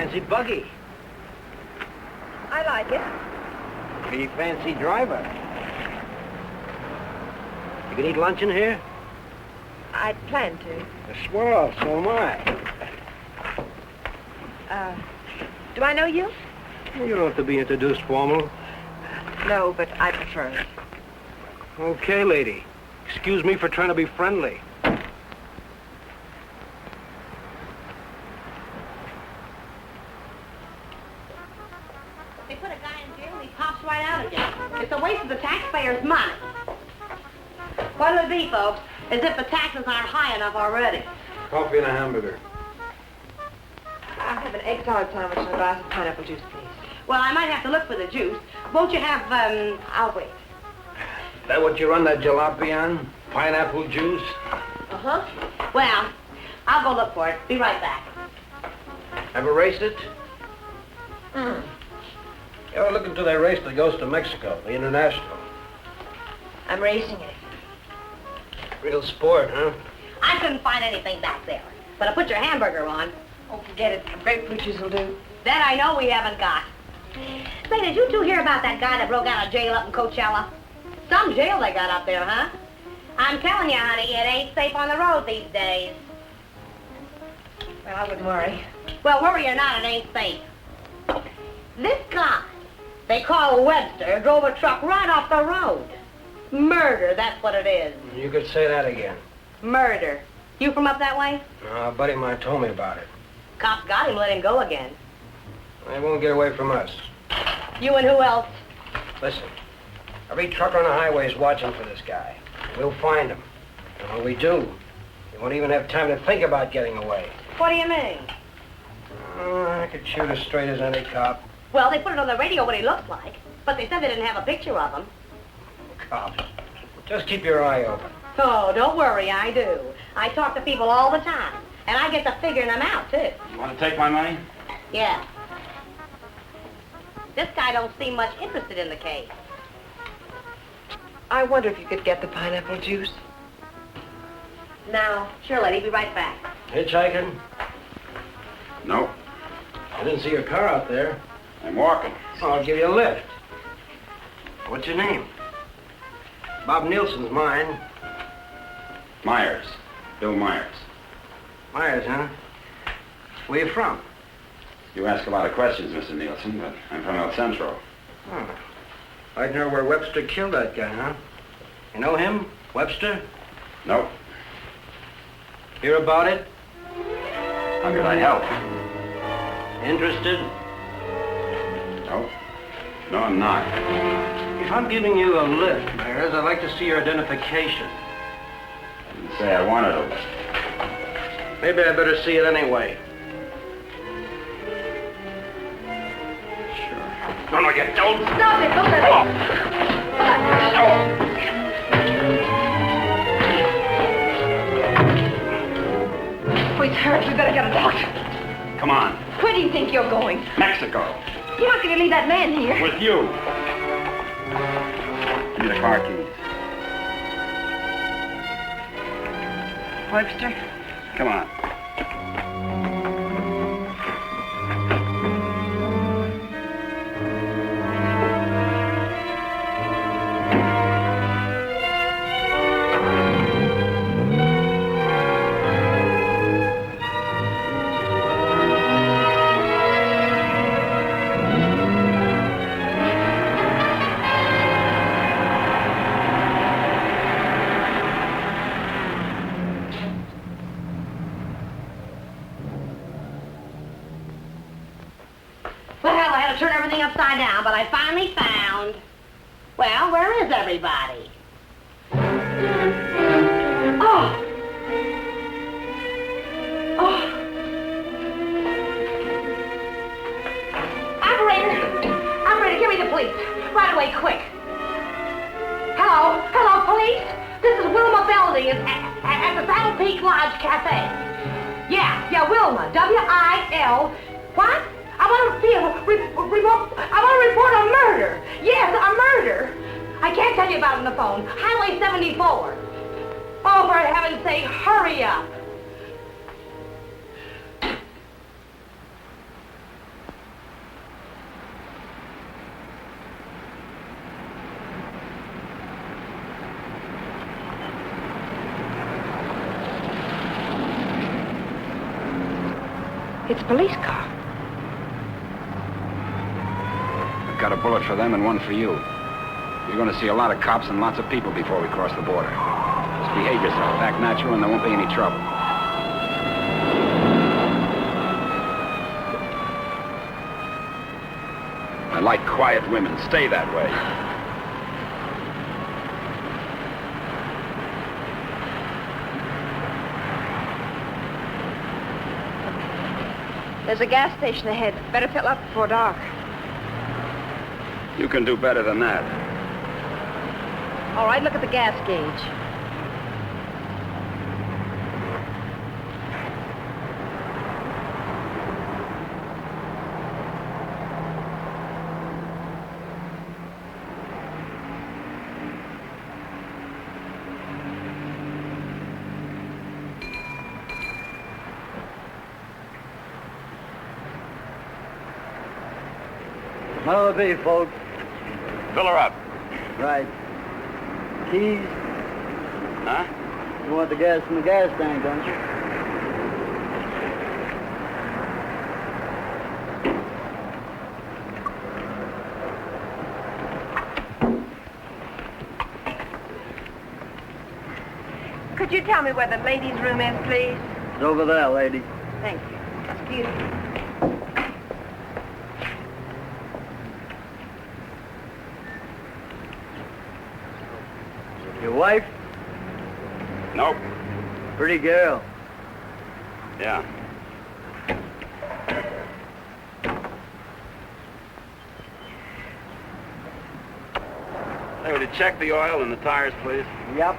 fancy buggy. I like it. Pretty fancy driver. You can eat lunch in here? I plan to. Swell, so am I. Do I know you? You don't have to be introduced formal. No, but I prefer it. Okay, lady. Excuse me for trying to be friendly. They put a guy in jail and he pops right out again. It's a waste of the taxpayers' money. What'll it be, folks? As if the taxes aren't high enough already. Coffee and a hamburger. I'll have an egg salad sandwich and a glass of pineapple juice, please. Well, I might have to look for the juice. Won't you have, I'll wait. Is that what you run that jalopy on? Pineapple juice? Uh-huh. Well, I'll go look for it. Be right back. Ever raced it? Mm. You ever look into that race that goes to Mexico, the International? I'm racing it. Real sport, huh? I couldn't find anything back there. But I put your hamburger on. Oh, forget it. Grapefruit juice will do. That I know we haven't got. Say, did you two hear about that guy that broke out of jail up in Coachella? Some jail they got up there, huh? I'm telling you, honey, it ain't safe on the road these days. Well, I wouldn't worry. Well, worry or not, it ain't safe. This guy, they call Webster, drove a truck right off the road. Murder, that's what it is. You could say that again. Murder. You from up that way? No, a buddy of mine told me about it. Cops got him, let him go again. They won't get away from us. You and who else? Listen, every trucker on the highway is watching for this guy. We'll find him. And when we do, he won't even have time to think about getting away. What do you mean? I could shoot as straight as any cop. Well, they put it on the radio what he looks like, but they said they didn't have a picture of him. Cops. Just keep your eye open. Oh, don't worry, I do. I talk to people all the time, and I get to figuring them out, too. You want to take my money? Yeah. This guy don't seem much interested in the case. I wonder if you could get the pineapple juice. Now, sure, lady, be right back. Hitchhiking? No. I didn't see your car out there. I'm walking. Oh, I'll give you a lift. What's your name? Bob Nielsen's mine. Myers. Bill Myers. Myers, huh? Where you from? You ask a lot of questions, Mr. Nielsen, but I'm from El Centro. Oh. I'd know where Webster killed that guy, huh? You know him? Webster? Nope. Hear about it? How could I help? Interested? Nope. No, I'm not. If I'm giving you a lift, Myers, I'd like to see your identification. I didn't say I wanted a lift. Maybe I better see it anyway. Sure. No, you don't. Stop it, don't let Oh. Oh, he's hurt. We better get a doctor. Come on. Where do you think you're going? Mexico. You're not going to leave that man here. With you. Give me the car keys. Webster? Come on. Well, I had to turn everything upside down, but I finally found... Well, where is everybody? Oh! Oh! Operator, give me the police. Right away, quick. Hello? Hello, police? This is Wilma Belding at the Saddle Peak Lodge Cafe. Yeah, Wilma. W-I-L... What? I want to report a murder. Yes, a murder. I can't tell you about it on the phone. Highway 74. Oh, for heaven's sake, hurry up. police car. I've got a bullet for them and one for you. You're going to see a lot of cops and lots of people before we cross the border. Just behave yourself, act natural, and there won't be any trouble. I like quiet women. Stay that way. There's a gas station ahead. Better fill up before dark. You can do better than that. All right, look at the gas gauge. What'll it be, folks? Fill her up. Right. Keys? Huh? You want the gas in the gas tank, don't you? Could you tell me where the ladies' room is, please? It's over there, lady. Thank you. Excuse me. Your wife? Nope. Pretty girl. Yeah. Hey, would you check the oil and the tires, please? Yep.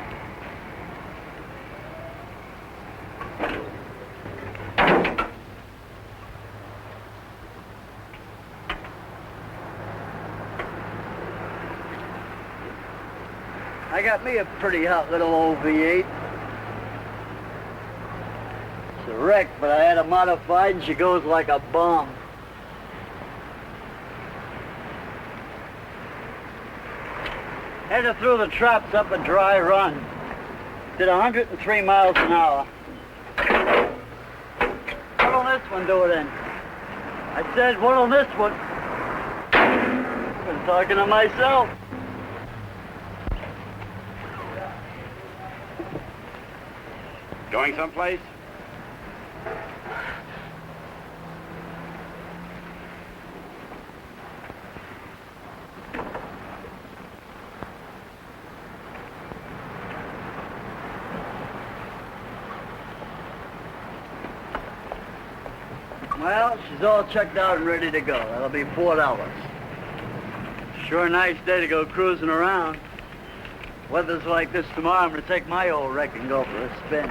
I got me a pretty hot little old V8. It's a wreck, but I had her modified and she goes like a bomb. Headed through the traps up a dry run. Did 103 miles an hour. What'll this one do it in? I said, what'll this one? I've been talking to myself. Going someplace? Well, she's all checked out and ready to go. That'll be $4. Sure nice day to go cruising around. Weather's like this tomorrow, I'm gonna take my old wreck and go for a spin.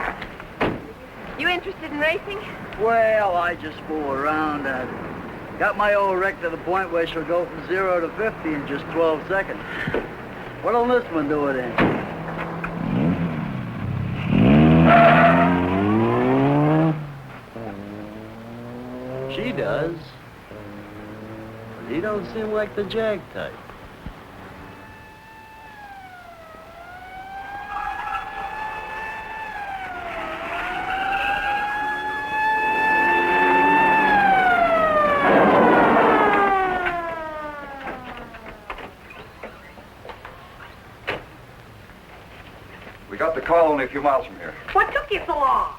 You interested in racing? Well, I just fool around. Got my old wreck to the point where she'll go from 0 to 50 in just 12 seconds. What'll this one do it in? She does. But he don't seem like the Jag type. We got the call only a few miles from here. What took you so long?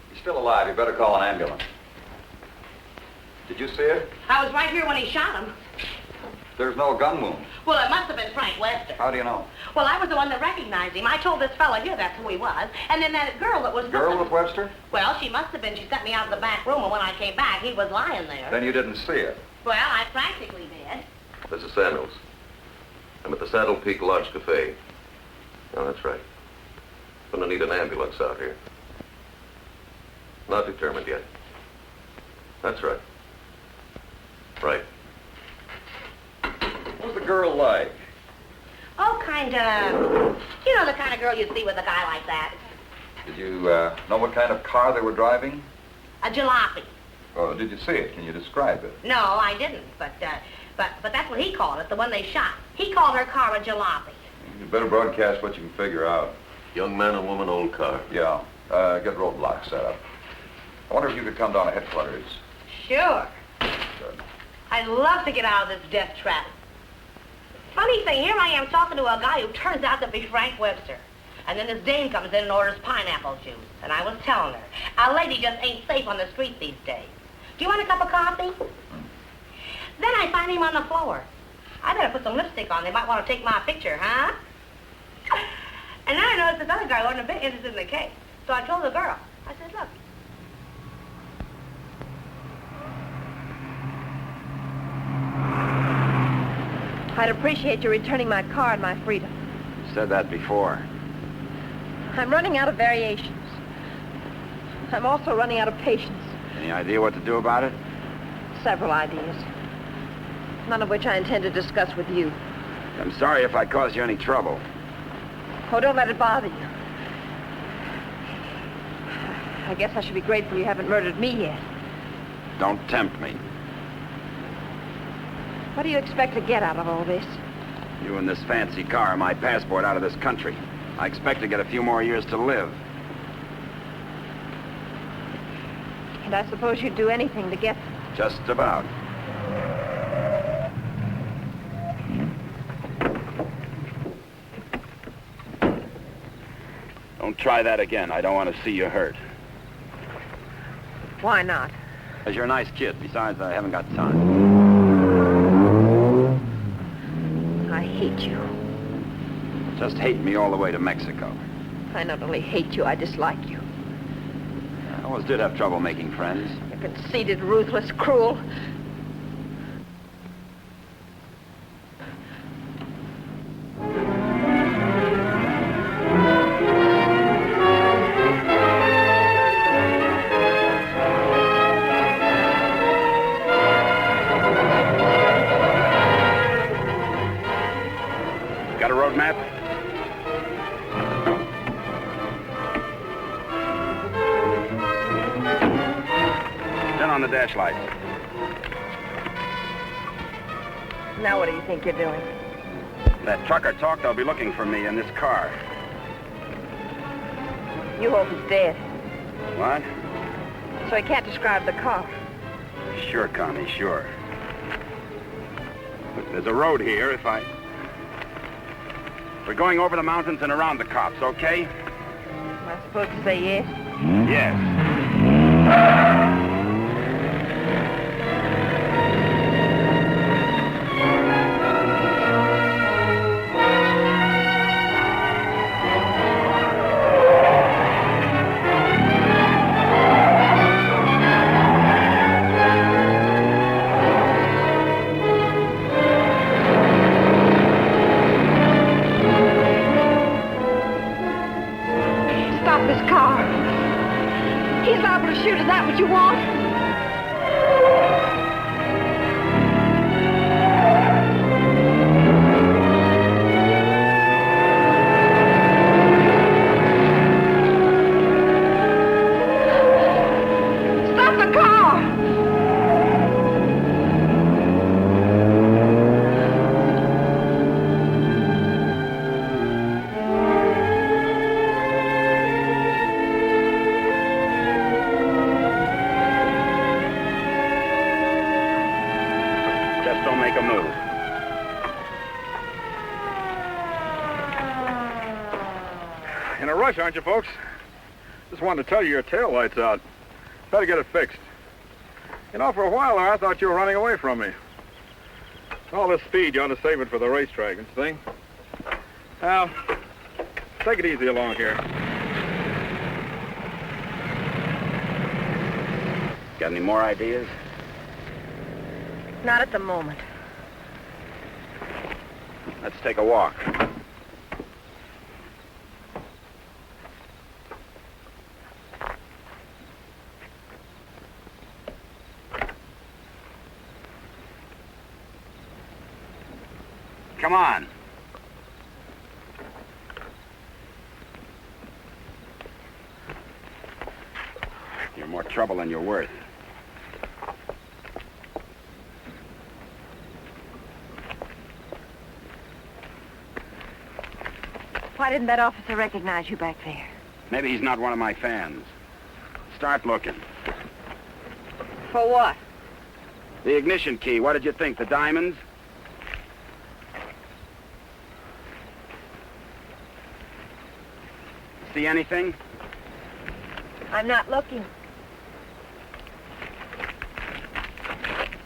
He's still alive. You better call an ambulance. Did you see it? I was right here when he shot him. There's no gun wound. Well, it must have been Frank Webster. How do you know? Well, I was the one that recognized him. I told this fella here that's who he was. And then that girl that was Girl with with Webster? Well, she must have been. She sent me out of the back room, and when I came back, he was lying there. Then you didn't see it. Well, I practically did. This is Samuels. I'm at the Saddle Peak Lodge Cafe. Oh, that's right. Gonna need an ambulance out here. Not determined yet. That's right. Right. What was the girl like? Oh, kind of... You know the kind of girl you see with a guy like that. Did you know what kind of car they were driving? A jalopy. Oh, did you see it? Can you describe it? No, I didn't, but that's what he called it, the one they shot. He called her car a jalopy. You better broadcast what you can figure out. Young man and woman, old car. Yeah. Get roadblocks set up. I wonder if you could come down to headquarters. Sure. Good. I'd love to get out of this death trap. Funny thing, here I am talking to a guy who turns out to be Frank Webster. And then this dame comes in and orders pineapple juice. And I was telling her, a lady just ain't safe on the street these days. Do you want a cup of coffee? Then I find him on the floor. I better put some lipstick on. They might want to take my picture, huh? And then I noticed this other guy wasn't a bit interested in the case. So I told the girl. I said, look. I'd appreciate you returning my car and my freedom. You said that before. I'm running out of variations. I'm also running out of patience. Any idea what to do about it? Several ideas. None of which I intend to discuss with you. I'm sorry if I caused you any trouble. Oh, don't let it bother you. I guess I should be grateful you haven't murdered me yet. Don't tempt me. What do you expect to get out of all this? You and this fancy car are my passport out of this country. I expect to get a few more years to live. And I suppose you'd do anything to get them. Just about. Don't try that again. I don't want to see you hurt. Why not? Because you're a nice kid. Besides, I haven't got time. I hate you. Just hate me all the way to Mexico. I not only hate you, I dislike you. I always did have trouble making friends. You're conceited, ruthless, cruel. Got a road map? Turn on the dash lights. Now what do you think you're doing? That trucker talked, they'll be looking for me in this car. You hope he's dead, What? so he can't describe the car. Sure, Connie, sure. Look, there's a road here We're going over the mountains and around the cops, okay? Am I supposed to say yes? Yes. Stop this car. He's liable to shoot. Is that what you want? Stop the car! Just don't make a move. In a rush, aren't you, folks? Just wanted to tell you your tail light's out. Better get it fixed. You know, for a while there, I thought you were running away from me. All this speed, you ought to save it for the racetrack, don't you think? Now, take it easy along here. Got any more ideas? Not at the moment. Let's take a walk. Come on. You're more trouble than you're worth. Why didn't that officer recognize you back there? Maybe he's not one of my fans. Start looking. For what? The ignition key, what did you think? The diamonds? See anything? I'm not looking.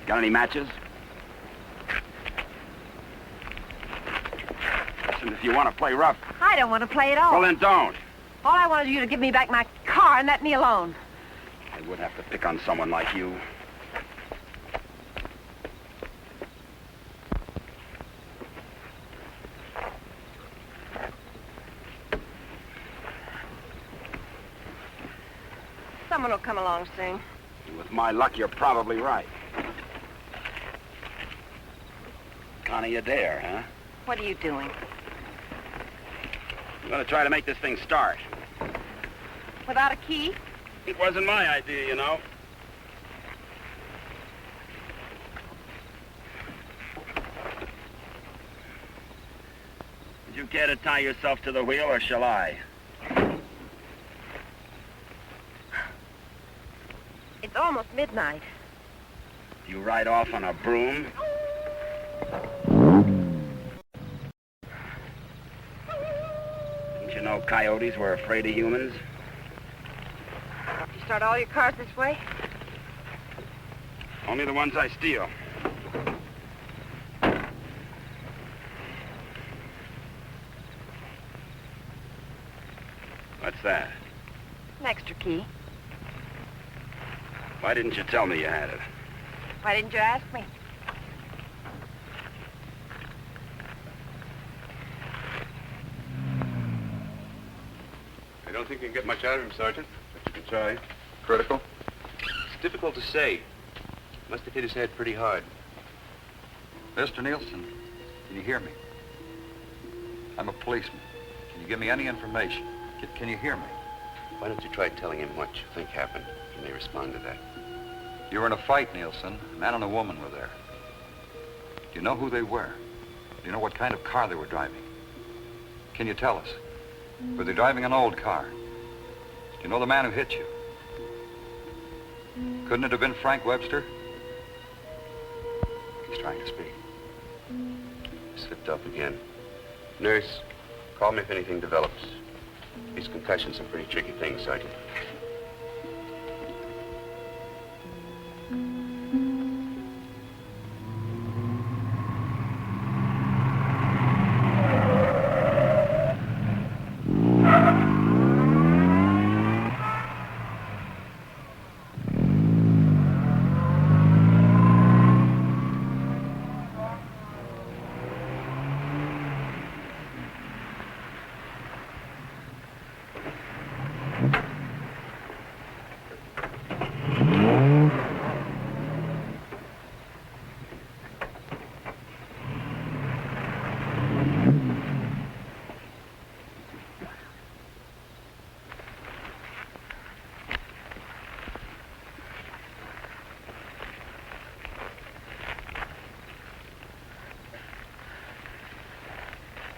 Got any matches? Listen, if you want to play rough... I don't want to play at all. Well, then don't. All I wanted you to give me back my car and let me alone. I would have to pick on someone like you. Someone will come along soon. With my luck, you're probably right. Connie, you dare, huh? What are you doing? I'm gonna try to make this thing start. Without a key? It wasn't my idea, you know. Did you care to tie yourself to the wheel, or shall I? It's almost midnight. You ride off on a broom? Didn't you know coyotes were afraid of humans? You start all your cars this way? Only the ones I steal. What's that? An extra key. Why didn't you tell me you had it? Why didn't you ask me? I don't think you can get much out of him, Sergeant, but you can try. Critical? It's difficult to say. Must have hit his head pretty hard. Mr. Nielsen, can you hear me? I'm a policeman. Can you give me any information? Can you hear me? Why don't you try telling him what you think happened? He may respond to that. You were in a fight, Nielsen. A man and a woman were there. Do you know who they were? Do you know what kind of car they were driving? Can you tell us? Were they driving an old car? Do you know the man who hit you? Couldn't it have been Frank Webster? He's trying to speak. Slipped up again. Nurse, call me if anything develops. These concussions are pretty tricky things, Sergeant.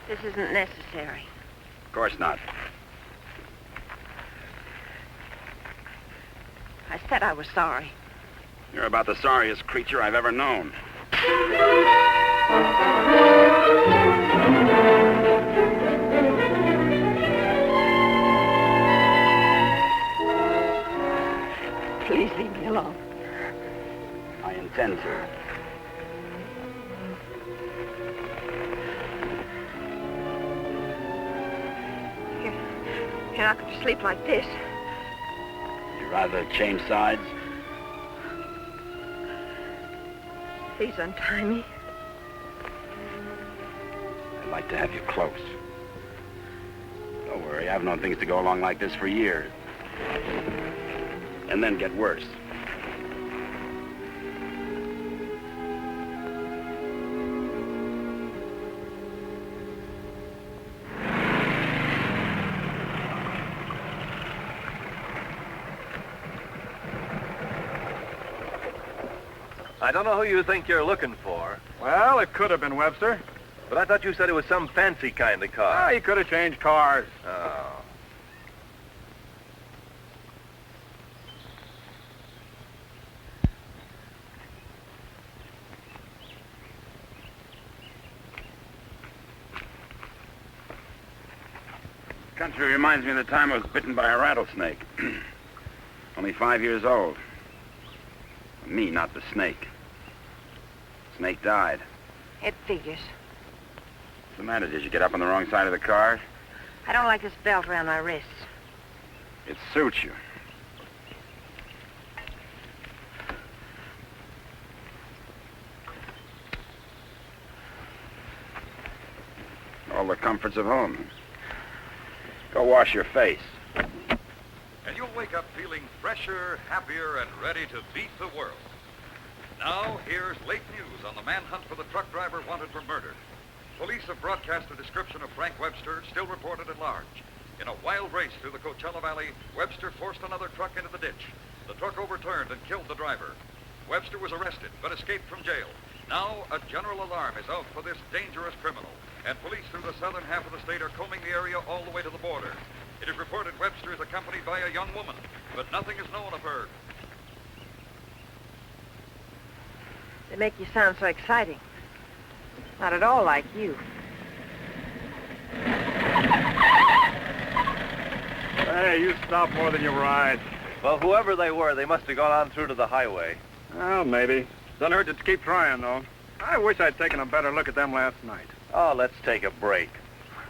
This isn't necessary. Of course not. I said I was sorry. You're about the sorriest creature I've ever known. Please leave me alone. I intend to. You're not going to sleep like this. You'd rather change sides? Please untie me. I'd like to have you close. Don't worry, I've known things to go along like this for years. And then get worse. I don't know who you think you're looking for. Well, it could have been Webster. But I thought you said it was some fancy kind of car. Ah, he could have changed cars. Oh. Country reminds me of the time I was bitten by a rattlesnake. Only 5 years old. Me, not the snake. Snake died. It figures. What's the matter? Did you get up on the wrong side of the car? I don't like this belt around my wrists. It suits you. All the comforts of home. Go wash your face. And you'll wake up feeling fresher, happier, and ready to beat the world. Now, here's late news on the manhunt for the truck driver wanted for murder. Police have broadcast a description of Frank Webster, still reported at large. In a wild race through the Coachella Valley, Webster forced another truck into the ditch. The truck overturned and killed the driver. Webster was arrested, but escaped from jail. Now, a general alarm is out for this dangerous criminal, and police through the southern half of the state are combing the area all the way to the border. It is reported Webster is accompanied by a young woman, but nothing is known of her. They make you sound so exciting. Not at all like you. Hey, you stop more than you ride. Well, whoever they were, they must have gone on through to the highway. Well, maybe. Doesn't hurt to keep trying, though. I wish I'd taken a better look at them last night. Oh, let's take a break.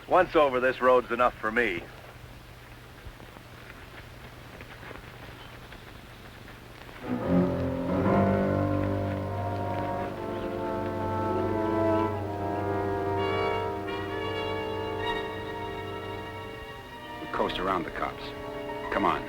Once over, this road's enough for me. We coast around the cops. Come on.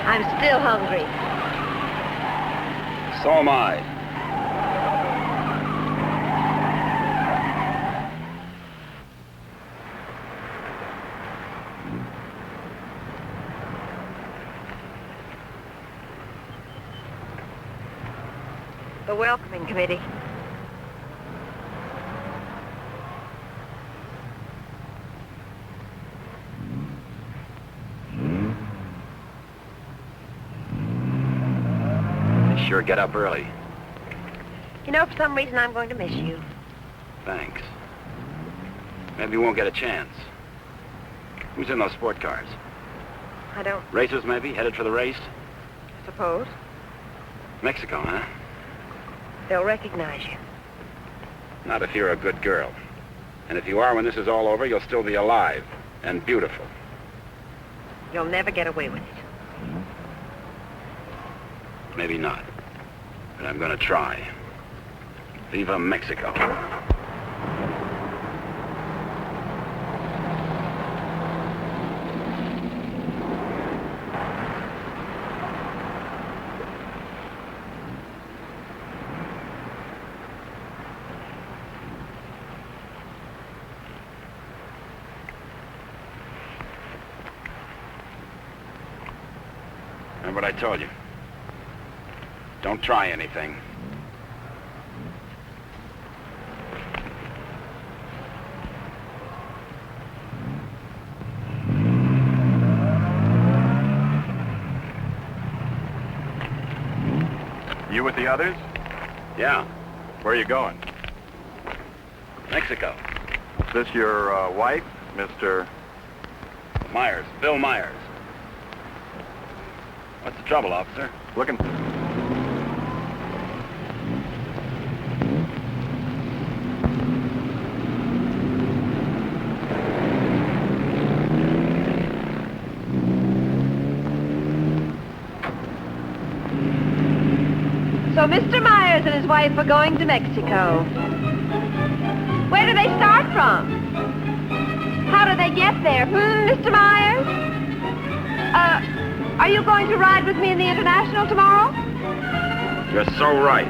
I'm still hungry. So am I. The welcoming committee. They sure get up early. You know, for some reason, I'm going to miss you. Thanks. Maybe we won't get a chance. Who's in those sport cars? I don't Racers, maybe? Headed for the race? suppose. Mexico, huh? They'll recognize you. Not if you're a good girl. And if you are, when this is all over, you'll still be alive and beautiful. You'll never get away with it. Maybe not. But I'm gonna try. Viva Mexico. Remember what I told you? Don't try anything. You with the others? Yeah, Where are you going? Mexico. Is this your wife, Mr. Myers, Bill Myers. What's the trouble, officer? Looking? So Mr. Myers and his wife are going to Mexico. Where do they start from? How do they get there? Mr. Myers? Are you going to ride with me in the International tomorrow? You're so right.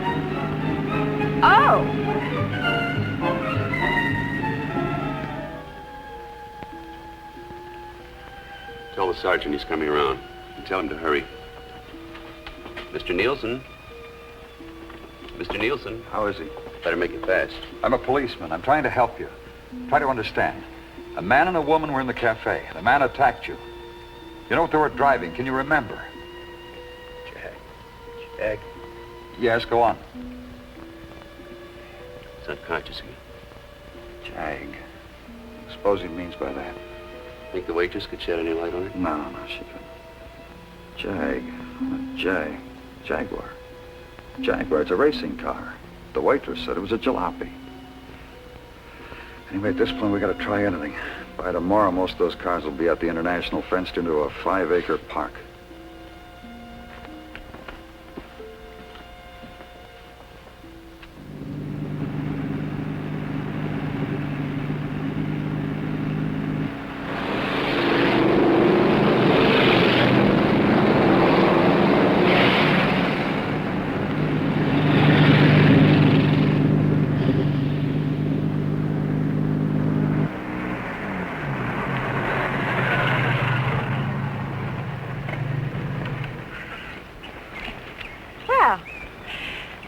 Oh. Tell the sergeant he's coming around. And tell him to hurry. Mr. Nielsen? Mr. Nielsen? How is he? Better make it fast. I'm a policeman. I'm trying to help you. Try to understand. A man and a woman were in the cafe. The man attacked you. You know what they were driving? Can you remember? Jag. Yes, go on. He's unconscious again. Jag. Suppose he means by that. Think the waitress could shed any light on it? No, she couldn't. Jaguar. Jaguar, it's a racing car. The waitress said it was a jalopy. Anyway, at this point, we gotta try anything. By tomorrow, most of those cars will be at the International, fenced into a 5-acre park.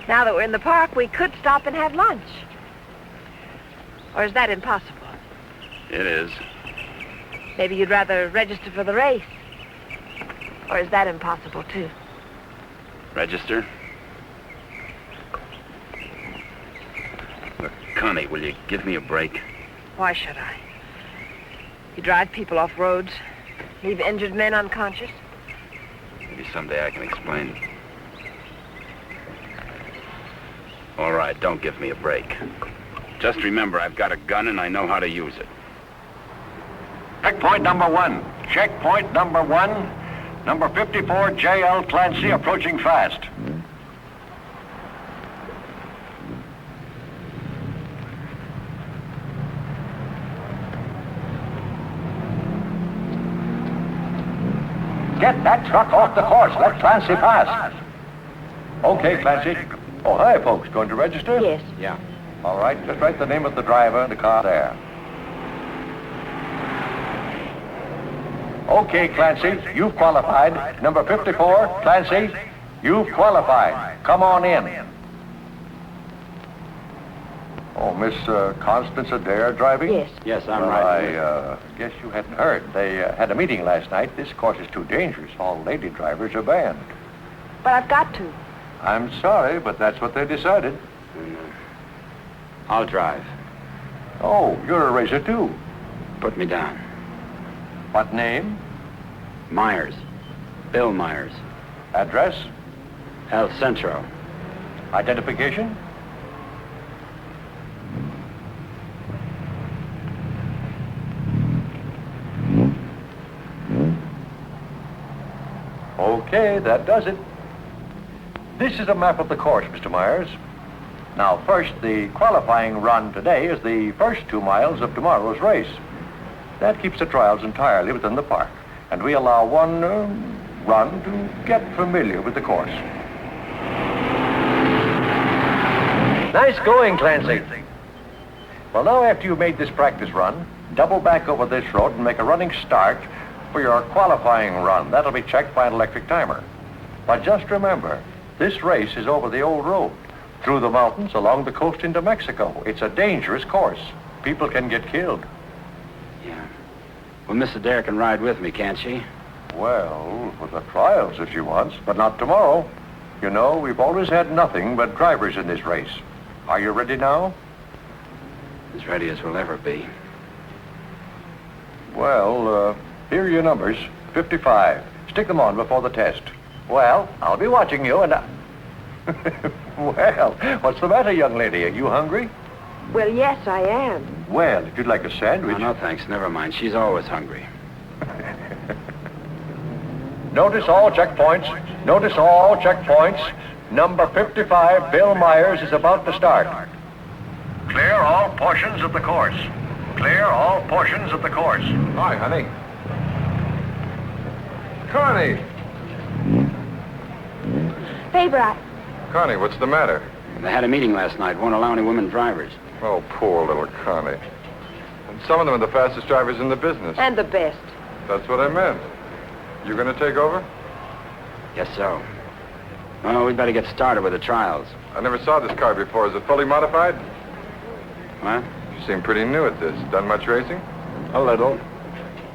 Now that we're in the park, we could stop and have lunch. Or is that impossible? It is. Maybe you'd rather register for the race. Or is that impossible, too? Register? Look, Connie, will you give me a break? Why should I? You drive people off roads, leave injured men unconscious. Maybe someday I can explain. All right, don't give me a break. Just remember, I've got a gun and I know how to use it. Checkpoint number 1. Checkpoint number 1. Number 54, J.L. Clancy, approaching fast. Get that truck off the course. Let Clancy pass. Okay, Clancy. Oh, hi, folks. Going to register? Yes. Yeah. All right, just write the name of the driver and the car there. Okay, Clancy, you've qualified. Number 54, Clancy, you've qualified. Come on in. Oh, Miss Constance Adair driving? Yes. Yes, I'm Well, right. I guess you hadn't heard. They had a meeting last night. This course is too dangerous. All lady drivers are banned. But I've got to. I'm sorry, but that's what they decided. I'll drive. Oh, you're a racer, too. Put me down. What name? Myers. Bill Myers. Address? El Centro. Identification? Okay, that does it. This is a map of the course, Mr. Myers. Now, first, the qualifying run today is the first 2 miles of tomorrow's race. That keeps the trials entirely within the park, and we allow one run to get familiar with the course. Nice going, Clancy. Well, now after you've made this practice run, double back over this road and make a running start for your qualifying run. That'll be checked by an electric timer. But just remember, This race is over the old road, through the mountains, along the coast into Mexico. It's a dangerous course. People can get killed. Yeah. Well, Miss Adair can ride with me, can't she? Well, for the trials if she wants, but not tomorrow. You know, we've always had nothing but drivers in this race. Are you ready now? As ready as we'll ever be. Well, here are your numbers. 55. Stick them on before the test. Well, I'll be watching you and Well, what's the matter, young lady? Are you hungry? Well, yes, I am. Well, if you'd like a sandwich... No, thanks. Never mind. She's always hungry. Notice all checkpoints. Notice all checkpoints. Number 55, Bill Myers, is about to start. Clear all portions of the course. Clear all portions of the course. Hi, honey. Connie! Favor, Connie, what's the matter? They had a meeting last night. Won't allow any women drivers. Oh, poor little Connie. And some of them are the fastest drivers in the business. And the best. That's what I meant. You gonna take over? Guess so. Well, we'd better get started with the trials. I never saw this car before. Is it fully modified? What? You seem pretty new at this. Done much racing? A little.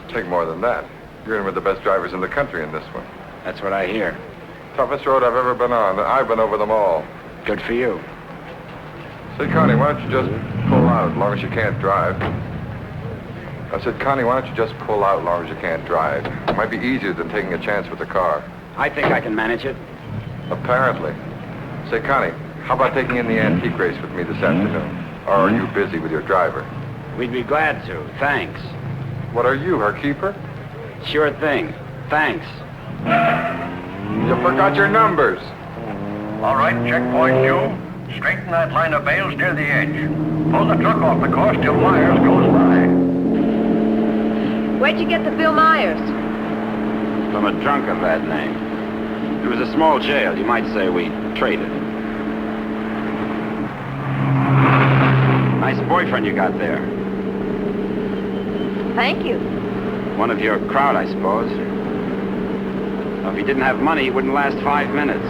Take more than that. You're in with the best drivers in the country in this one. That's what I hear. Toughest road I've ever been on. I've been over them all. Good for you. Say, Connie, why don't you just pull out as long as you can't drive? I said, Connie, why don't you just pull out as long as you can't drive? It might be easier than taking a chance with the car. I think I can manage it. Apparently. Say, Connie, how about taking in the antique race with me this afternoon? Or are you busy with your driver? We'd be glad to. Thanks. What are you, her keeper? Sure thing. Thanks. You forgot your numbers. All right, checkpoint 2. Straighten that line of bales near the edge. Pull the truck off the course till Myers goes by. Where'd you get the Bill Myers? From a drunk of that name. It was a small jail. You might say we traded. Nice boyfriend you got there. Thank you. One of your crowd, I suppose. Well, if he didn't have money, he wouldn't last 5 minutes.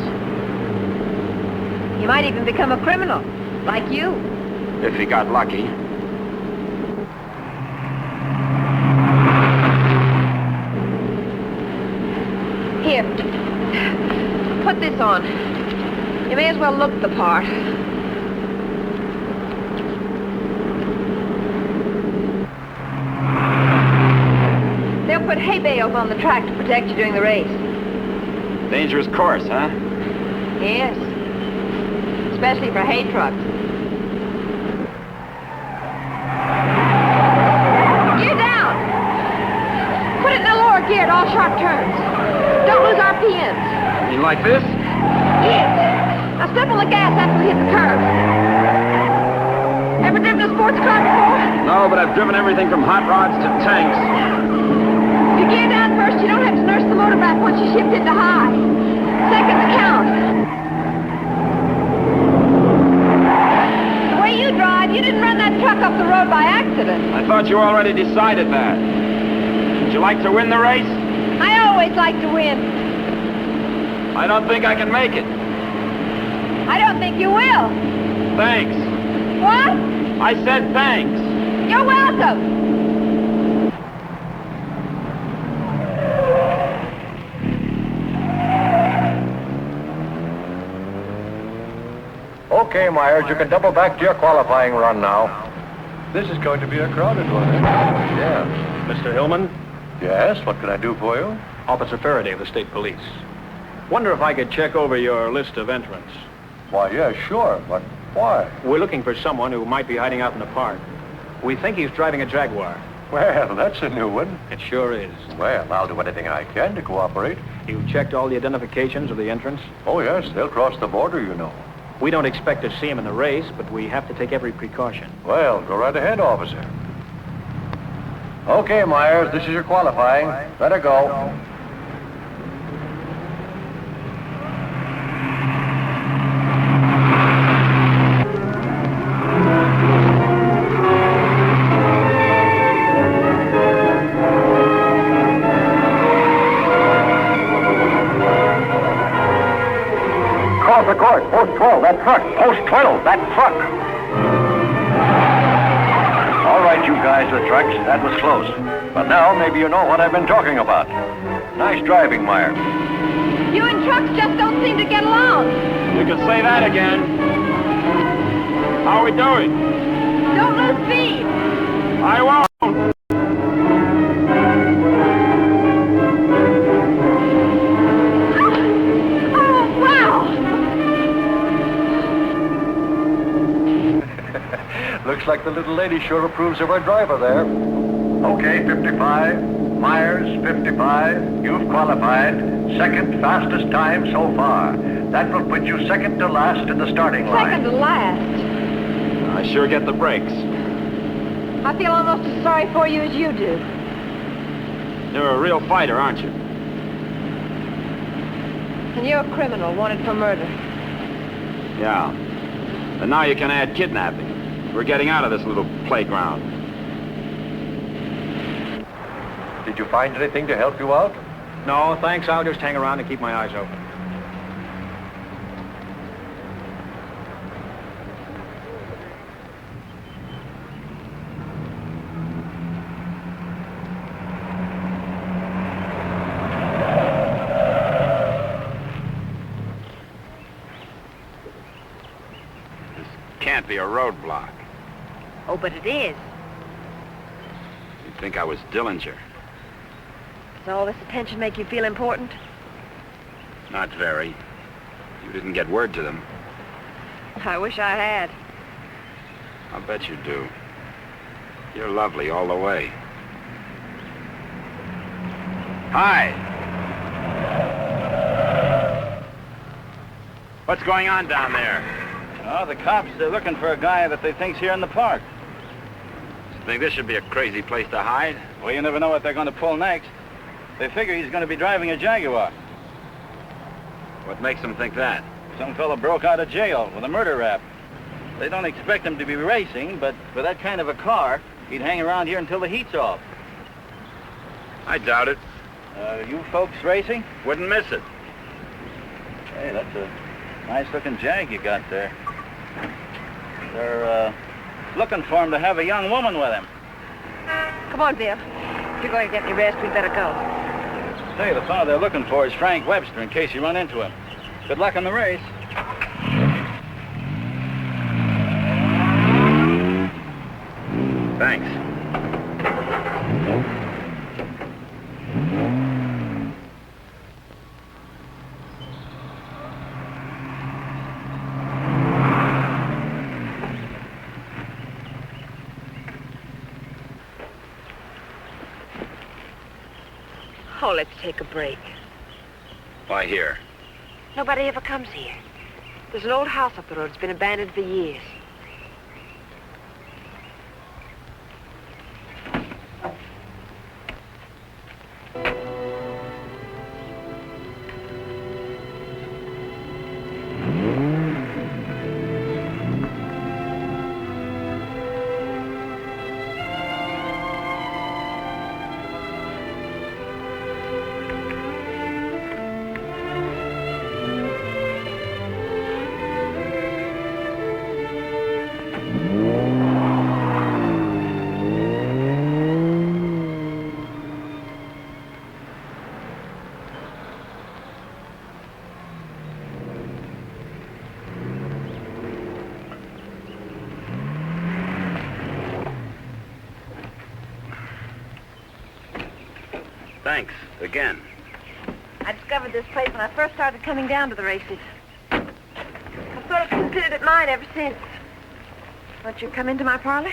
He might even become a criminal, like you. If he got lucky. Here. Put this on. You may as well look the part. They'll put hay bales on the track to protect you during the race. Dangerous course, huh? Yes. Especially for hay trucks. Gear down! Put it in the lower gear at all sharp turns. Don't lose RPMs. You like this? Yes. Now step on the gas after we hit the curve. Ever driven a sports car before? No, but I've driven everything from hot rods to tanks. If you gear down first, you don't have to nurse the motor back once you shift into high. Seconds count. The way you drive, you didn't run that truck up the road by accident. I thought you already decided that. Would you like to win the race? I always like to win. I don't think I can make it. I don't think you will. Thanks. What? I said thanks. You're welcome. Okay, Myers, you can double back to your qualifying run now. This is going to be a crowded one, eh? Yeah. Mr. Hillman? Yes, what can I do for you? Officer Faraday of the State Police. Wonder if I could check over your list of entrants. Why, yeah, sure, but why? We're looking for someone who might be hiding out in the park. We think he's driving a Jaguar. Well, that's a new one. It sure is. Well, I'll do anything I can to cooperate. You checked all the identifications of the entrants? Oh, yes, they'll cross the border, you know. We don't expect to see him in the race, but we have to take every precaution. Well, go right ahead, officer. Okay, Myers, this is your qualifying. Let her go. the court. Post 12, that truck. Post 12, that truck. All right, you guys with trucks, that was close. But now maybe you know what I've been talking about. Nice driving, Meyer. You and trucks just don't seem to get along. You can say that again. How are we doing? Don't lose speed. I won't. Oh, wow. Looks like the little lady sure approves of our driver there. Okay, 55. Myers, 55. You've qualified. Second fastest time so far. That will put you second to last in the starting line. Second to last. I sure get the breaks. I feel almost as sorry for you as you do. You're a real fighter, aren't you? And you're a criminal wanted for murder. Yeah. And now you can add kidnapping. We're getting out of this little playground. Did you find anything to help you out? No, thanks. I'll just hang around and keep my eyes open. Can't be a roadblock. Oh, but it is. You'd think I was Dillinger. Does all this attention make you feel important? Not very. You didn't get word to them. I wish I had. I'll bet you do. You're lovely all the way. Hi. What's going on down there? Oh, the cops, they're looking for a guy that they think's here in the park. You think this should be a crazy place to hide? Well, you never know what they're going to pull next. They figure he's going to be driving a Jaguar. What makes them think that? Some fella broke out of jail with a murder rap. They don't expect him to be racing, but for that kind of a car, he'd hang around here until the heat's off. I doubt it. You folks racing? Wouldn't miss it. Hey, that's a nice-looking Jag you got there. They're looking for him to have a young woman with him. Come on, Bill. If you're going to get any rest, we'd better go. Say, the fellow they're looking for is Frank Webster, in case you run into him. Good luck in the race. Thanks. Oh, let's take a break. Why here? Nobody ever comes here. There's an old house up the road. It's been abandoned for years. Thanks, again. I discovered this place when I first started coming down to the races. I've sort of considered it mine ever since. Won't you come into my parlor?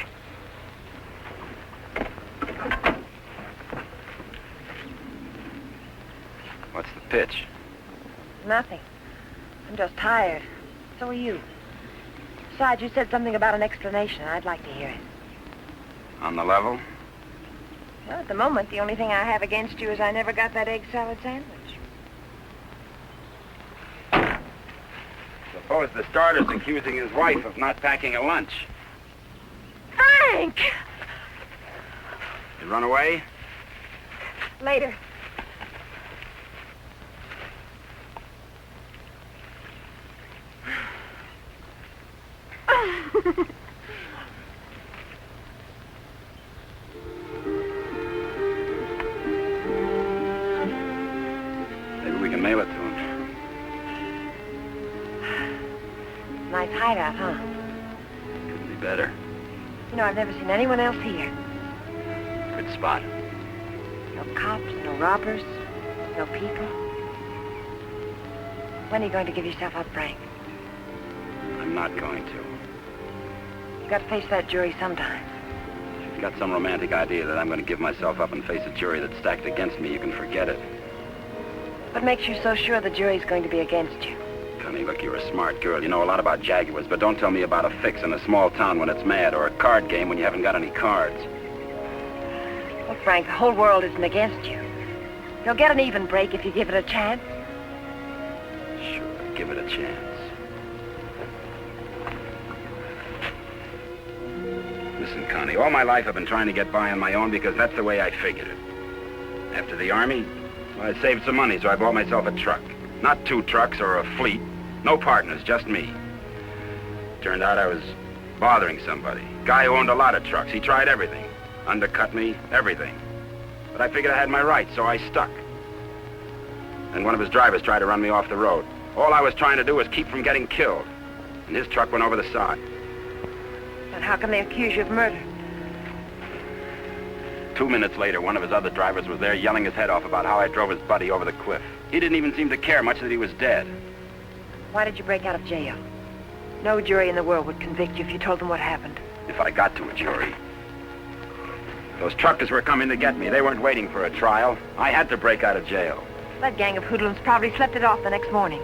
What's the pitch? Nothing. I'm just tired. So are you. Besides, you said something about an explanation. I'd like to hear it. On the level? Well, at the moment, the only thing I have against you is I never got that egg salad sandwich. Suppose the starter's accusing his wife of not packing a lunch. Frank! You run away? Later. hideout, huh? Couldn't be better. You know, I've never seen anyone else here. Good spot. No cops, no robbers, no people. When are you going to give yourself up, Frank? I'm not going to. You got to face that jury sometime. If you've got some romantic idea that I'm going to give myself up and face a jury that's stacked against me, you can forget it. What makes you so sure the jury's going to be against you? Connie, look, you're a smart girl. You know a lot about Jaguars, but don't tell me about a fix in a small town when it's mad, or a card game when you haven't got any cards. Well, Frank, the whole world isn't against you. You'll get an even break if you give it a chance. Sure, give it a chance. Listen, Connie, all my life I've been trying to get by on my own because that's the way I figured it. After the Army, well, I saved some money, so I bought myself a truck. Not 2 trucks or a fleet. No partners, just me. Turned out I was bothering somebody. Guy who owned a lot of trucks. He tried everything. Undercut me, everything. But I figured I had my rights, so I stuck. And one of his drivers tried to run me off the road. All I was trying to do was keep from getting killed. And his truck went over the side. And how can they accuse you of murder? 2 minutes later, one of his other drivers was there yelling his head off about how I drove his buddy over the cliff. He didn't even seem to care much that he was dead. Why did you break out of jail? No jury in the world would convict you if you told them what happened. If I got to a jury. Those truckers were coming to get me. They weren't waiting for a trial. I had to break out of jail. That gang of hoodlums probably slept it off the next morning.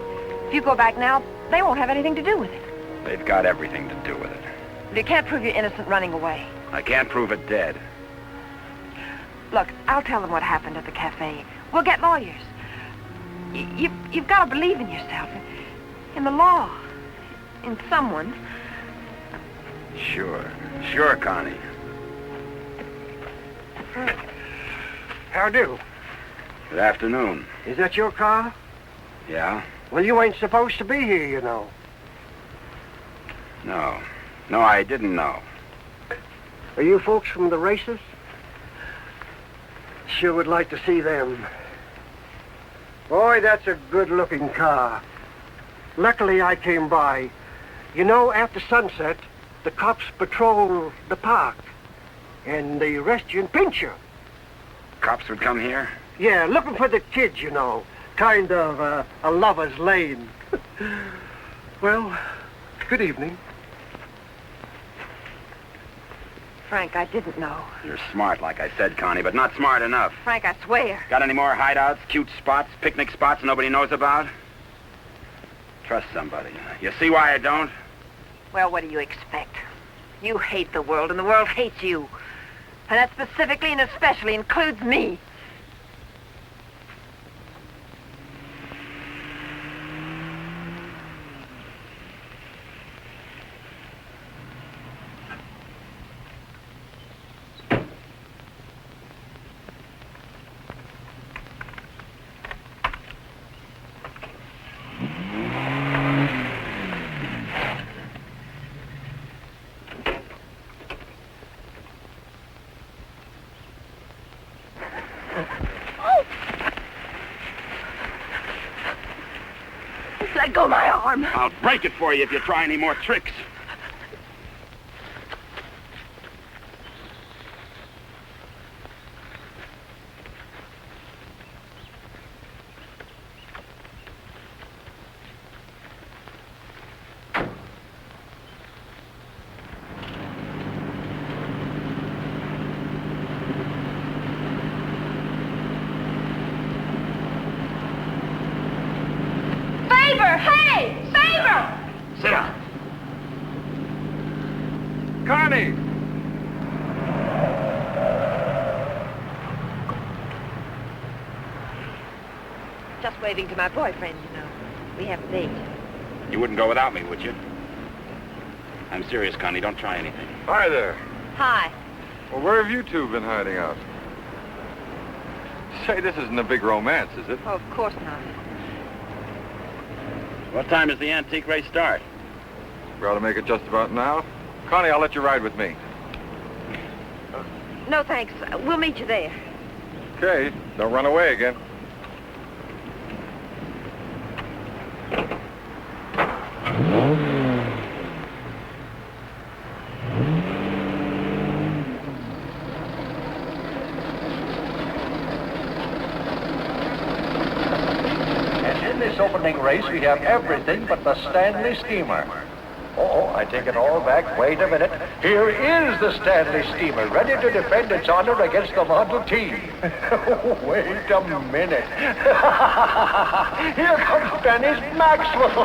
If you go back now, they won't have anything to do with it. They've got everything to do with it. But you can't prove you're innocent running away. I can't prove it dead. Look, I'll tell them what happened at the cafe. We'll get lawyers. You've got to believe in yourself, in the law, in someone. Sure. Sure, Connie. How do? Good afternoon. Is that your car? Yeah? Well, you ain't supposed to be here, you know. No. No, I didn't know. Are you folks from the races? Sure would like to see them. Boy, that's a good-looking car. Luckily, I came by. You know, after sunset, the cops patrol the park. And they arrest you and pinch you. Cops would come here? Yeah, looking for the kids, you know. Kind of a lover's lane. Well, good evening. Frank, I didn't know. You're smart, like I said, Connie, but not smart enough. Frank, I swear. Got any more hideouts, cute spots, picnic spots nobody knows about? Trust somebody. You see why I don't? Well, what do you expect? You hate the world, and the world hates you. And that specifically and especially includes me. Let go of my arm. I'll break it for you if you try any more tricks. Hey! Favor! Sit down. Connie! Just waving to my boyfriend, you know. We have a date. You wouldn't go without me, would you? I'm serious, Connie. Don't try anything. Hi there. Hi. Well, where have you two been hiding out? Say, this isn't a big romance, is it? Oh, of course not. What time does the antique race start? We ought to make it just about now. Connie, I'll let you ride with me. No, thanks. We'll meet you there. Okay, don't run away again. this opening race, we have everything but the Stanley steamer. Oh, I take it all back. Wait a minute. Here is the Stanley steamer, ready to defend its honor against the Model T. Wait a minute. Here comes Dennis Maxwell.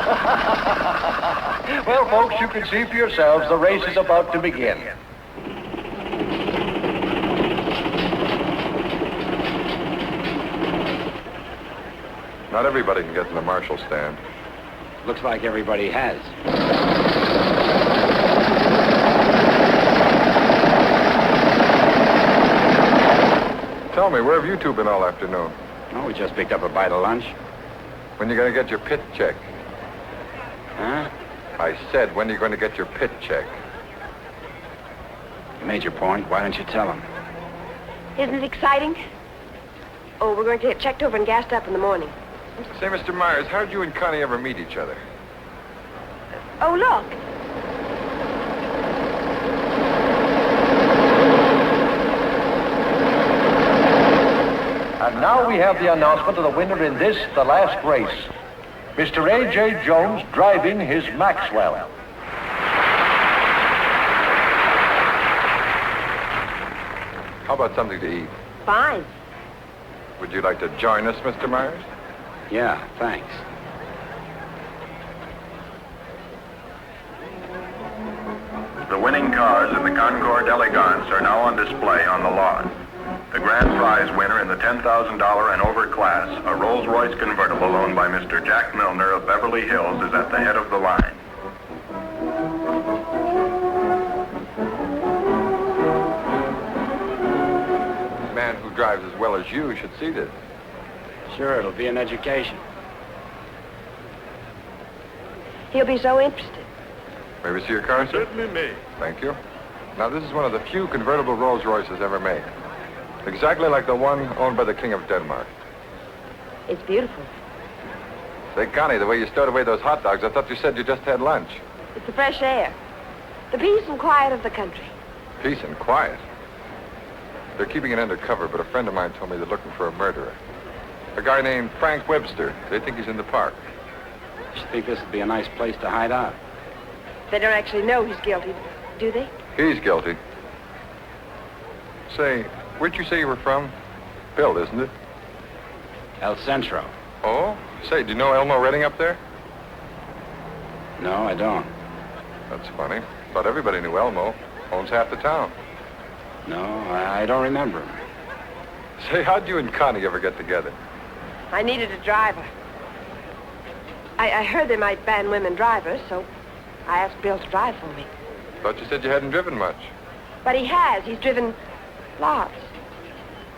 Well, folks, you can see for yourselves the race is about to begin. Not everybody can get in the marshal stand. Looks like everybody has. Tell me, where have you two been all afternoon? Oh, we just picked up a bite of lunch. When you going to get your pit check? Huh? I said, when are you going to get your pit check? You made your point. Why don't you tell him? Isn't it exciting? Oh, we're going to get checked over and gassed up in the morning. Say, Mr. Myers, how did you and Connie ever meet each other? Oh, look. And now we have the announcement of the winner in this, the last race. Mr. A.J. Jones driving his Maxwell. How about something to eat? Fine. Would you like to join us, Mr. Myers? Yeah, thanks. The winning cars in the Concorde Elegance are now on display on the lawn. The grand prize winner in the $10,000 and over class, a Rolls-Royce convertible owned by Mr. Jack Milner of Beverly Hills, is at the head of the line. A man who drives as well as you should see this. Sure, it'll be an education. He'll be so interested. May we see your car, sir? Certainly may. Thank you. Now, this is one of the few convertible Rolls-Royces ever made. Exactly like the one owned by the King of Denmark. It's beautiful. Say, Connie, the way you stowed away those hot dogs, I thought you said you just had lunch. It's the fresh air. The peace and quiet of the country. Peace and quiet. They're keeping it undercover, but a friend of mine told me they're looking for a murderer. A guy named Frank Webster. They think he's in the park. You think this would be a nice place to hide out? They don't actually know he's guilty, do they? He's guilty. Say, where'd you say you were from? Bill, isn't it? El Centro. Oh? Say, do you know Elmo Redding up there? No, I don't. That's funny. Thought everybody knew Elmo. Owns half the town. No, I don't remember him. Say, how'd you and Connie ever get together? I needed a driver. I heard they might ban women drivers, so I asked Bill to drive for me. Thought you said you hadn't driven much. But he has. He's driven lots.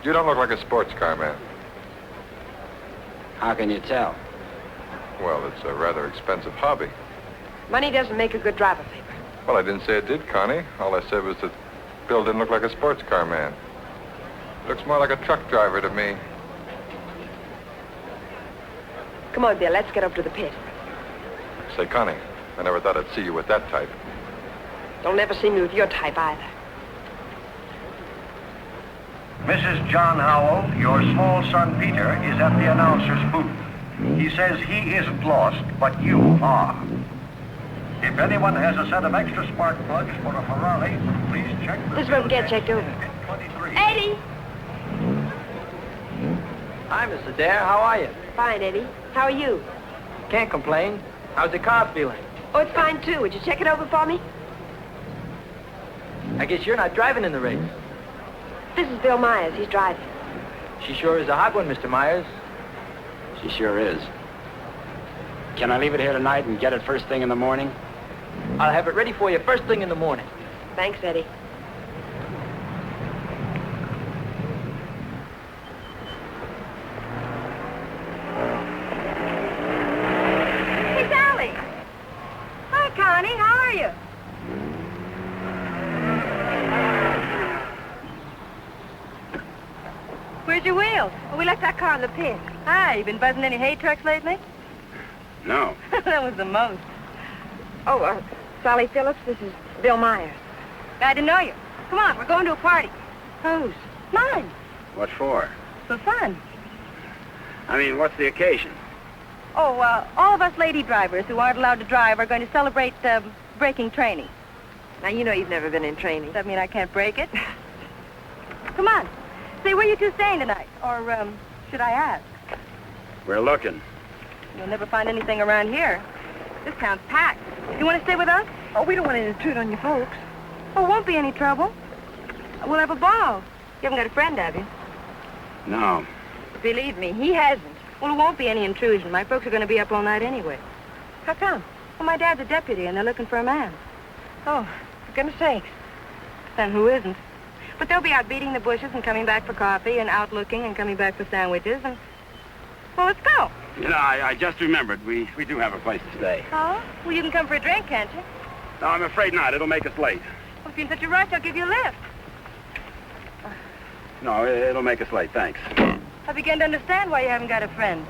You don't look like a sports car man. How can you tell? Well, it's a rather expensive hobby. Money doesn't make a good driver, Faber. Well, I didn't say it did, Connie. All I said was that Bill didn't look like a sports car man. Looks more like a truck driver to me. Come on, Bill, let's get up to the pit. Say, Connie, I never thought I'd see you with that type. Don't ever see me with your type either. Mrs. John Howell, your small son Peter is at the announcer's booth. He says he isn't lost, but you are. If anyone has a set of extra spark plugs for a Ferrari, please check the... This is where we get checked over. 23. Eddie! Hi, Miss Adair. How are you? Fine, Eddie. How are you? Can't complain. How's the car feeling? Oh, it's fine, too. Would you check it over for me? I guess you're not driving in the race. This is Bill Myers. He's driving. She sure is a hot one, Mr. Myers. She sure is. Can I leave it here tonight and get it first thing in the morning? I'll have it ready for you first thing in the morning. Thanks, Eddie. Hey, Sally. Hi, Connie. How are you? Where's your wheels? Well, we left that car in the pit. Hi, you been buzzing any hay trucks lately? No. That was the most. Oh, Sally Phillips, this is Bill Myers. Glad to know you. Come on, we're going to a party. Whose? Mine. What for? For fun. I mean, what's the occasion? Oh, all of us lady drivers who aren't allowed to drive are going to celebrate breaking training. Now, you know you've never been in training. Does that mean I can't break it? Come on. Say, where you two staying tonight? Or, should I ask? We're looking. You'll never find anything around here. This town's packed. You want to stay with us? Oh, we don't want to intrude on you folks. Oh, won't be any trouble. We'll have a ball. You haven't got a friend, have you? No. Believe me, he hasn't. Well, it won't be any intrusion. My folks are going to be up all night anyway. How come? Well, my dad's a deputy, and they're looking for a man. Oh, for goodness sakes. Then who isn't? But they'll be out beating the bushes and coming back for coffee and out looking and coming back for sandwiches and... Well, let's go. You know, I just remembered. We do have a place to stay. Oh? Well, you can come for a drink, can't you? No, I'm afraid not. It'll make us late. Well, if you're in such a rush, I'll give you a lift. No, it'll make us late. Thanks. I begin to understand why you haven't got a friend.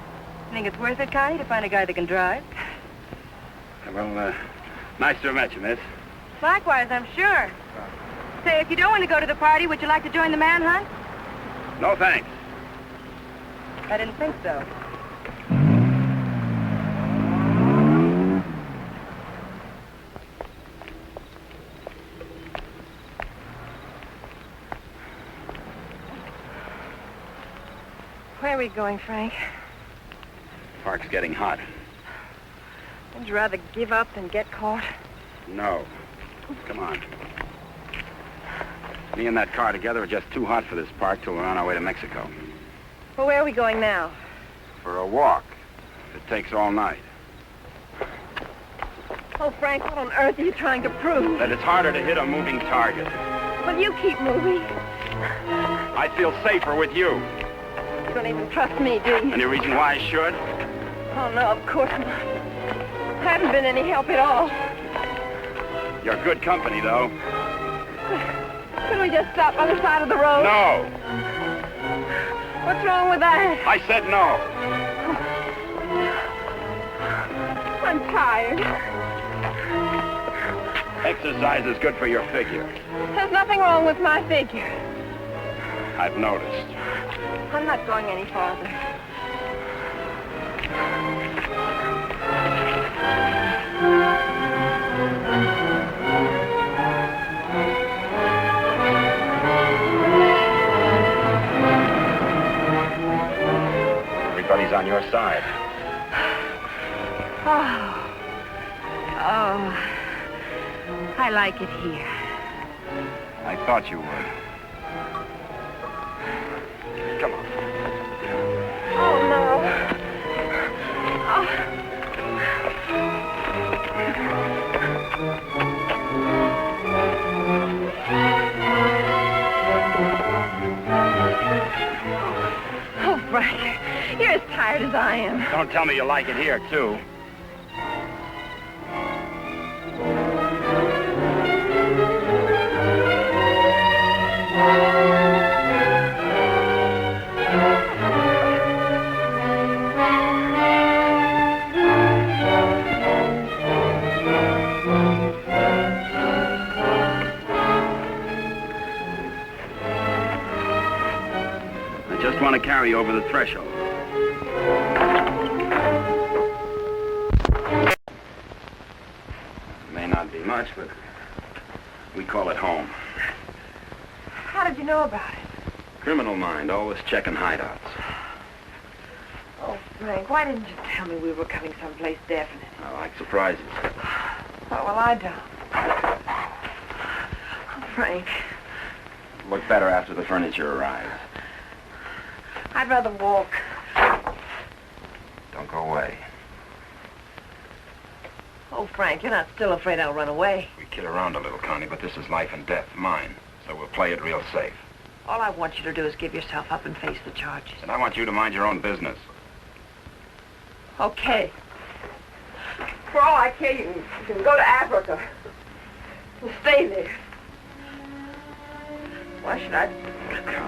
You think it's worth it, Connie, to find a guy that can drive? Well, nice to have met you, miss. Likewise, I'm sure. Say, if you don't want to go to the party, would you like to join the manhunt? No, thanks. I didn't think so. Where are we going, Frank? Park's getting hot. Would you rather give up than get caught? No. Come on. Me and that car together are just too hot for this park till we're on our way to Mexico. Well, where are we going now? For a walk. It takes all night. Oh, Frank, what on earth are you trying to prove? That it's harder to hit a moving target. Well, you keep moving. I feel safer with you. You don't even trust me, do you? Any reason why I should? Oh, no, of course not. I haven't been any help at all. You're good company, though. Couldn't we just stop on the side of the road? No. What's wrong with that? I said no. I'm tired. Exercise is good for your figure. There's nothing wrong with my figure. I've noticed. I'm not going any farther. Everybody's on your side. Oh, I like it here. I thought you would. Come on. Oh, no. Oh, Frank, you're as tired as I am. Don't tell me you like it here, too. I want to carry over the threshold. May not be much, but we call it home. How did you know about it? Criminal mind, always checking hideouts. Oh, Frank, why didn't you tell me we were coming someplace definite? I like surprises. Oh, well, I don't. Oh, Frank. Look better after the furniture arrives. I'd rather walk. Don't go away. Oh, Frank, you're not still afraid I'll run away. We kid around a little, Connie, but this is life and death, mine. So we'll play it real safe. All I want you to do is give yourself up and face the charges. And I want you to mind your own business. Okay. For all I care, you can go to Africa. And stay there. Why should I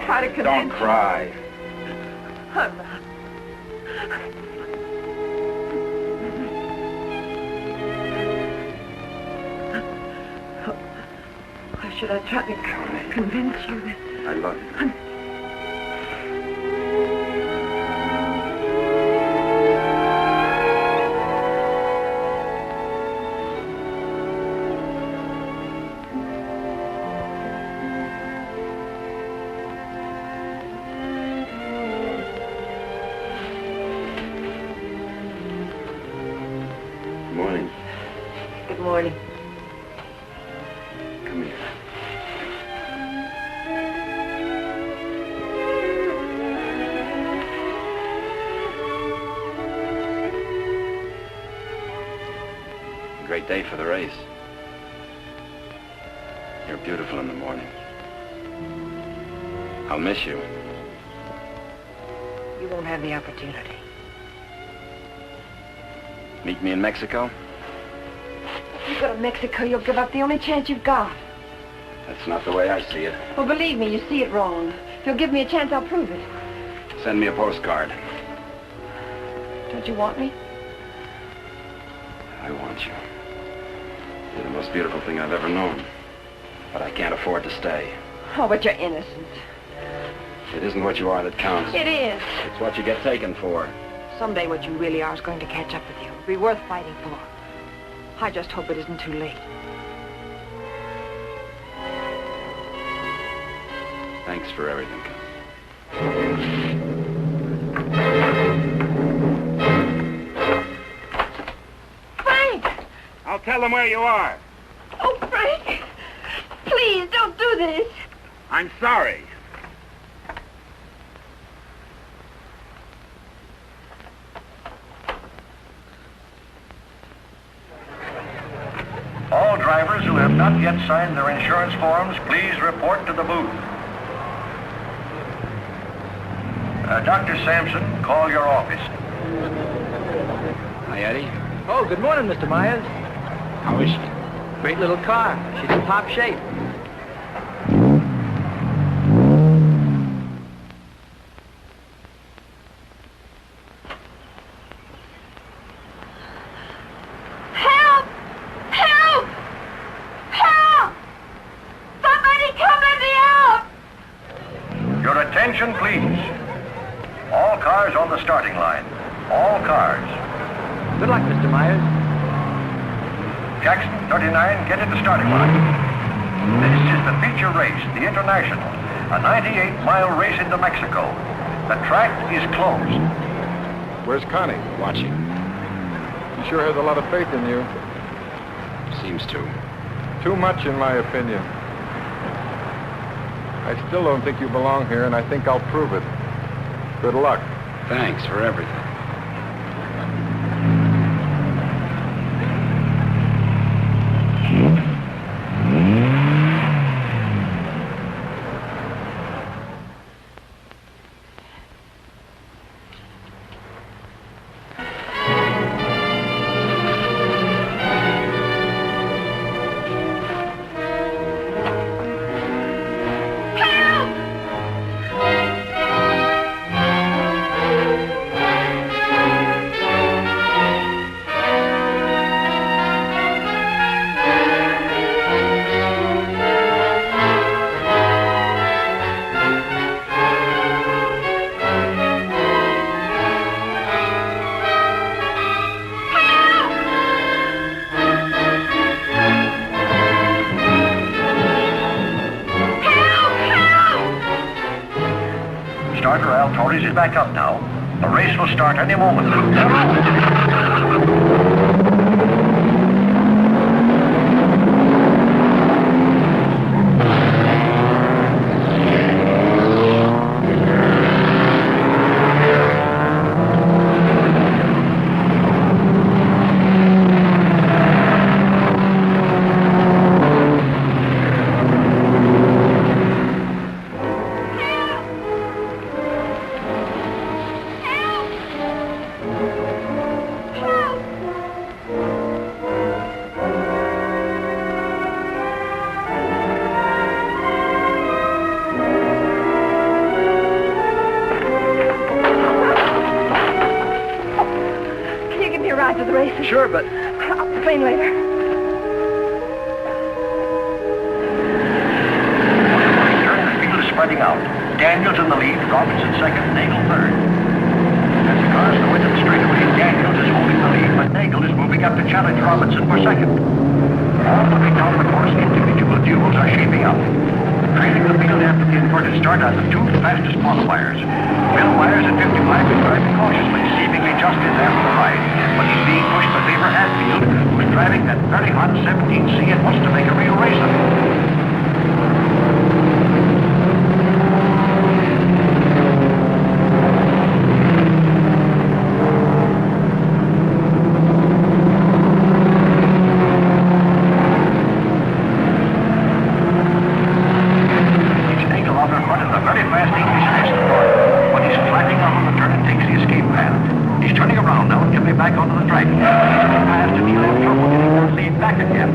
try to convince Don't cry. you? I'm not. Why should I try to convince you that... I love you. Good morning. Good morning. Come here. Great day for the race. You're beautiful in the morning. I'll miss you. You won't have the opportunity. Meet me in Mexico? If you go to Mexico, you'll give up the only chance you've got. That's not the way I see it. Well, believe me, you see it wrong. If you'll give me a chance, I'll prove it. Send me a postcard. Don't you want me? I want you. You're the most beautiful thing I've ever known. But I can't afford to stay. Oh, but you're innocent. It isn't what you are that counts. It is. It's what you get taken for. Someday what you really are is going to catch up with you. It'll be worth fighting for. I just hope it isn't too late. Thanks for everything. Frank! I'll tell them where you are. Oh, Frank! Please, don't do this. I'm sorry. All drivers who have not yet signed their insurance forms, please report to the booth. Dr. Sampson, call your office. Hi, Eddie. Oh, good morning, Mr. Myers. How is she? Great little car. She's in top shape. Help! Help! Help! Somebody come let me out! Your attention, please. All cars on the starting line. All cars. Good luck, Mr. Myers. Jackson, 39, get to the starting line. This is the feature race, the International, a 98-mile race into Mexico. The track is closed. Where's Connie? Watching. She sure has a lot of faith in you. Seems to. Too much, in my opinion. I still don't think you belong here, and I think I'll prove it. Good luck. Thanks for everything. Starter Al Torres is back up now. The race will start any moment. Ride to the races? Sure, but... I'll complain later. The field is spreading out. Daniels in the lead, Robinson second, Nagel third. As the cars go into the straightaway, Daniels is holding the lead, but Nagel is moving up to challenge Robinson for second. All looking down the course, individual duels are shaping up. Trailing the field after the inverted start are the two fastest qualifiers. Bill Myers at 55 is driving cautiously, seemingly just in after the ride, but he's being pushed to favor Hatfield, way back onto the track. He's so fast and he'll have trouble getting that lead back again.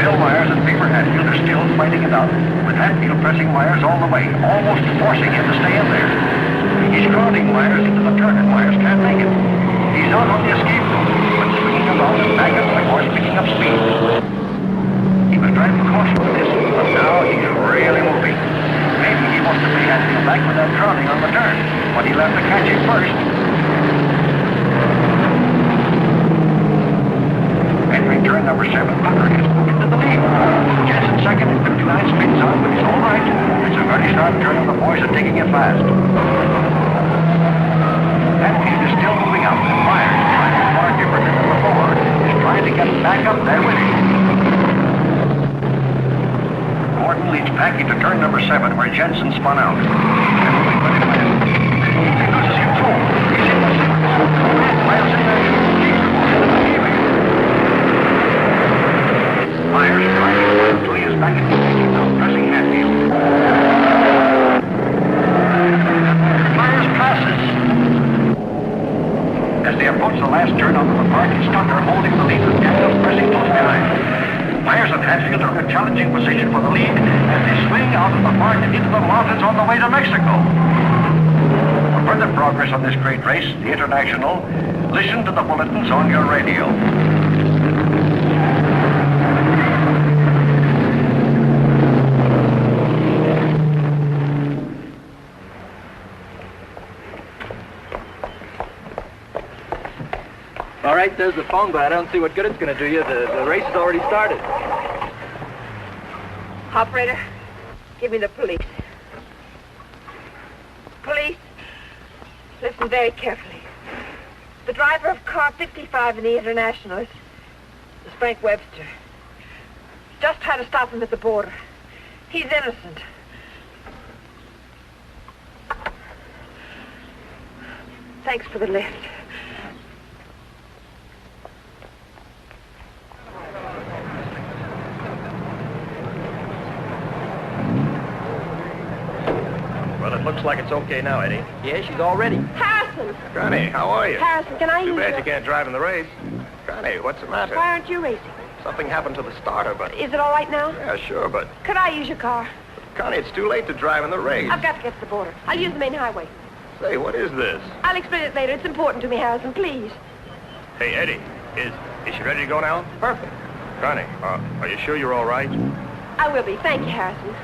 Bill Myers and Beaver Hatfield are still fighting it out, with Hatfield pressing Myers all the way, almost forcing him to stay in there. He's crowding Myers into the turn, and Myers can't make it. He's out on the escape route, but swinging around and back up the course, picking up speed. He was driving caution with this, but now he's really moving. Maybe he wants to pay Hatfield back for that crowding on the turn, but he'll have to catch him first. Entering turn number 7, Tucker has moved into the lead. Jensen second at 59 spins out, but he's all right. It's a very sharp turn, and the boys are taking it fast. Hatfield is still moving up, and Myers, trying to far different than before, is trying to get back up there with him. Gordon leads Packy to turn number 7, where Jensen spun out. And moving with him wins. He loses control. He's in the second. Myers in there. Myers driving until he is back in position now, pressing Hatfield. Myers passes. As they approach the last turn onto the park, it's Tucker holding the lead with Hatfield pressing close behind. Myers and Hatfield are in a challenging position for the lead as they swing out of the park and into the mountains on the way to Mexico. For further progress on this great race, the International, listen to the bulletins on your radio. All right, there's the phone, but I don't see what good it's going to do you. The race has already started. Operator, give me the police. Police, listen very carefully. The driver of car 55 in the International is Frank Webster. Just tried to stop him at the border. He's innocent. Thanks for the lift. Well, it looks like it's okay now, Eddie. Yeah, she's all ready. Harrison! Connie, how are you? Harrison, can I Too use bad your... you can't drive in the race. Connie, what's the matter? Why aren't you racing? Something happened to the starter, but... Is it all right now? Yeah, sure, but... Could I use your car? Connie, it's too late to drive in the race. I've got to get to the border. I'll use the main highway. Say, what is this? I'll explain it later. It's important to me, Harrison, please. Hey, Eddie, is she ready to go now? Perfect. Connie, are you sure you're all right? I will be. Thank you, Harrison.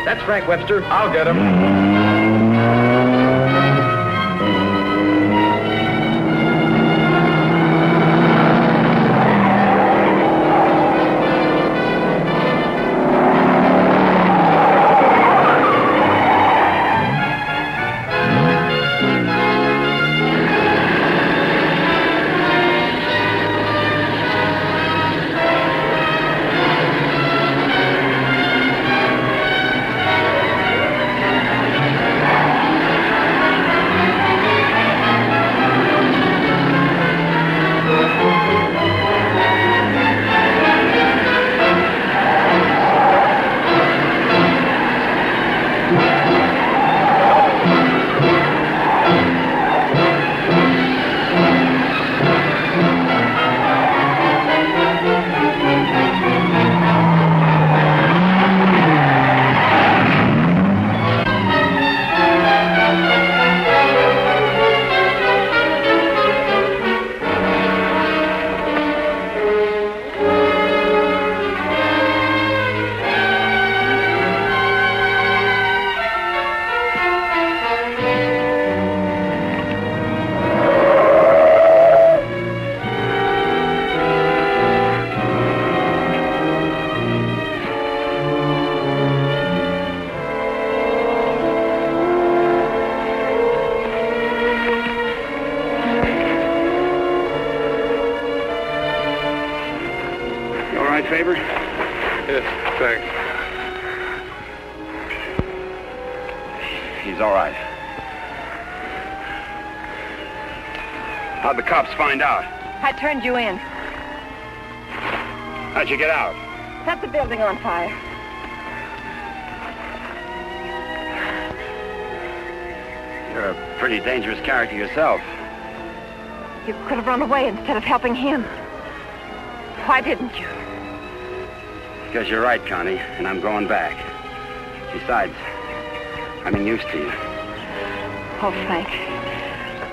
That's Frank Webster. I'll get him. Favor? Yes, thanks. He's all right. How'd the cops find out? I turned you in. How'd you get out? Set the building on fire. You're a pretty dangerous character yourself. You could have run away instead of helping him. Why didn't you? Because you're right, Connie, and I'm going back. Besides, I'm used to you. Oh, Frank,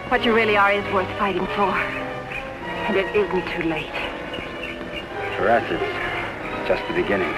what you really are is worth fighting for. And it isn't too late. For us, it's just the beginning.